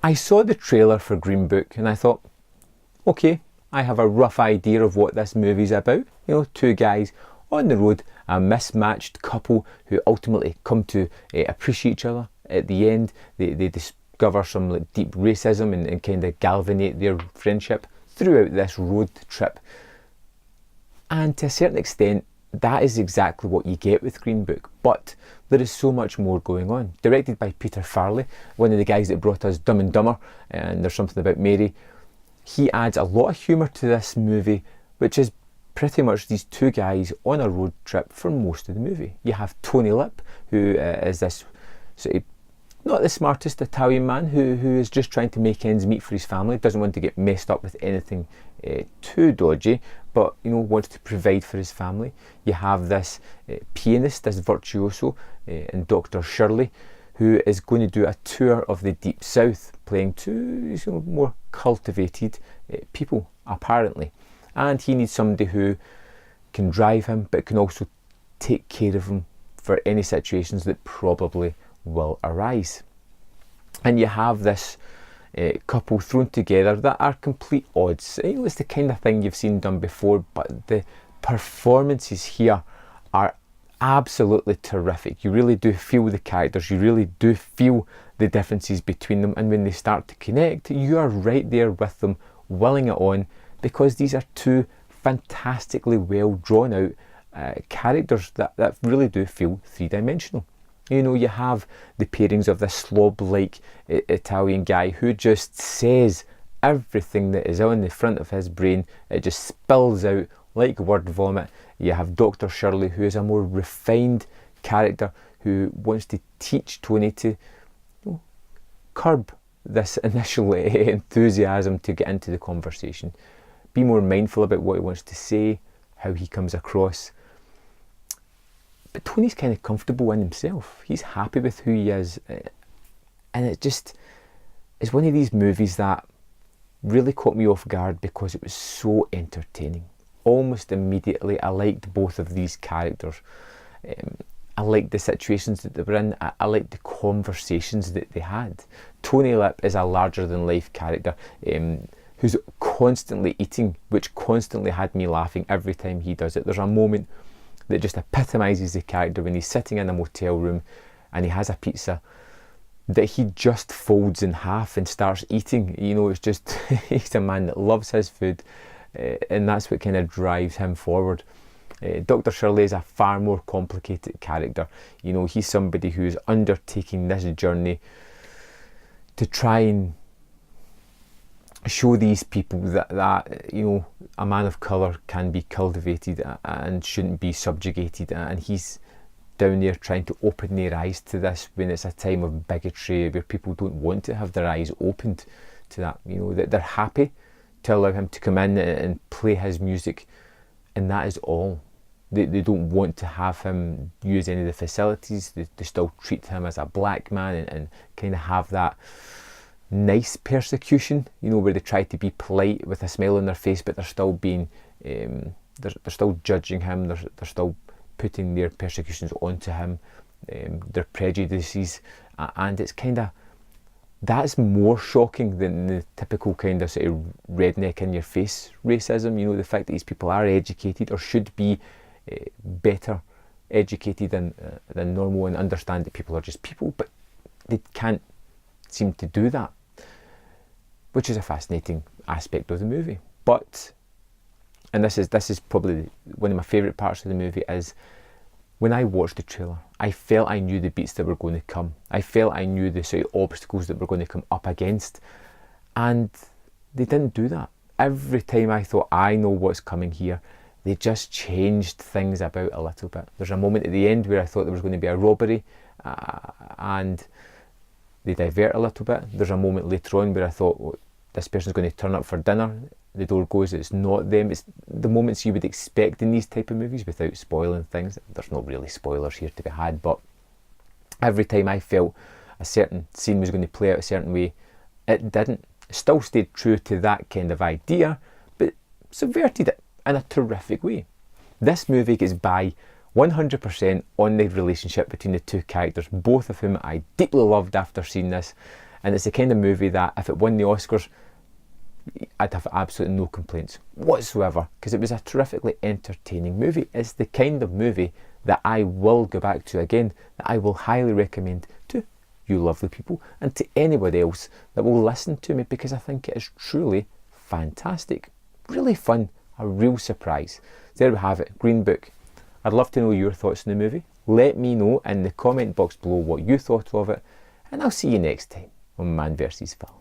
I saw the trailer for Green Book and I thought, okay, I have a rough idea of what this movie's about. You know, two guys on the road, a mismatched couple who ultimately come to appreciate each other. At the end, they discover some like, deep racism and kind of galvanate their friendship throughout this road trip. And to a certain extent, that is exactly what you get with Green Book. But there is so much more going on. Directed by Peter Farrelly, one of the guys that brought us Dumb and Dumber, and There's Something About Mary. He adds a lot of humour to this movie, which is pretty much these two guys on a road trip for most of the movie. You have Tony Lip, who is this sort of not the smartest Italian man who is just trying to make ends meet for his family, doesn't want to get messed up with anything too dodgy, but you know, wants to provide for his family. You have this pianist, this virtuoso, and Dr. Shirley, who is going to do a tour of the Deep South, playing to more cultivated people, apparently. And he needs somebody who can drive him, but can also take care of him for any situations that probably will arise. And you have this couple thrown together that are complete odds. You know, it's the kind of thing you've seen done before, but the performances here are absolutely terrific. You really do feel the characters, you really do feel the differences between them, and when they start to connect, you are right there with them, willing it on, because these are two fantastically well drawn out characters that really do feel three-dimensional. You know, you have the pairings of this slob-like Italian guy who just says everything that is on the front of his brain. It just spills out like word vomit. You have Dr. Shirley, who is a more refined character who wants to teach Tony to curb this initial enthusiasm to get into the conversation. Be more mindful about what he wants to say, how he comes across. But Tony's kind of comfortable in himself. He's happy with who he is. And it's one of these movies that really caught me off guard because it was so entertaining. Almost immediately, I liked both of these characters. I liked the situations that they were in. I liked the conversations that they had. Tony Lip is a larger-than-life character who's constantly eating, which constantly had me laughing every time he does it. There's a moment that just epitomises the character when he's sitting in a motel room and he has a pizza that he just folds in half and starts eating. You know, it's just, he's a man that loves his food, and that's what kind of drives him forward. Dr. Shirley is a far more complicated character. You know, he's somebody who's undertaking this journey to try and show these people that you know, a man of colour can be cultivated and shouldn't be subjugated, and he's down there trying to open their eyes to this when it's a time of bigotry where people don't want to have their eyes opened to that. You know, that they're happy to allow him to come in and play his music, and that is all. They don't want to have him use any of the facilities. They still treat him as a black man and kind of have that nice persecution, you know, where they try to be polite with a smile on their face, but they're still being, they're still judging him. They're still putting their persecutions onto him, their prejudices, and it's kind of, that's more shocking than the typical kind of sort of redneck in your face racism. You know, the fact that these people are educated or should be better educated than normal and understand that people are just people, but they can't seem to do that, which is a fascinating aspect of the movie. But, and this is probably one of my favourite parts of the movie, is when I watched the trailer, I felt I knew the beats that were going to come. I felt I knew the sort of obstacles that were going to come up against, and they didn't do that. Every time I thought, I know what's coming here, they just changed things about a little bit. There's a moment at the end where I thought there was going to be a robbery, and they divert a little bit. There's a moment later on where I thought, well, this person's going to turn up for dinner. The door goes, it's not them. It's the moments you would expect in these type of movies without spoiling things. There's not really spoilers here to be had, but every time I felt a certain scene was going to play out a certain way, it didn't. It still stayed true to that kind of idea, but subverted it in a terrific way. This movie gets by 100% on the relationship between the two characters, both of whom I deeply loved after seeing this. And it's the kind of movie that if it won the Oscars, I'd have absolutely no complaints whatsoever, because it was a terrifically entertaining movie. It's the kind of movie that I will go back to again, that I will highly recommend to you lovely people and to anybody else that will listen to me, because I think it is truly fantastic, really fun, a real surprise. There we have it, Green Book. I'd love to know your thoughts on the movie. Let me know in the comment box below what you thought of it, and I'll see you next time on Man vs Film.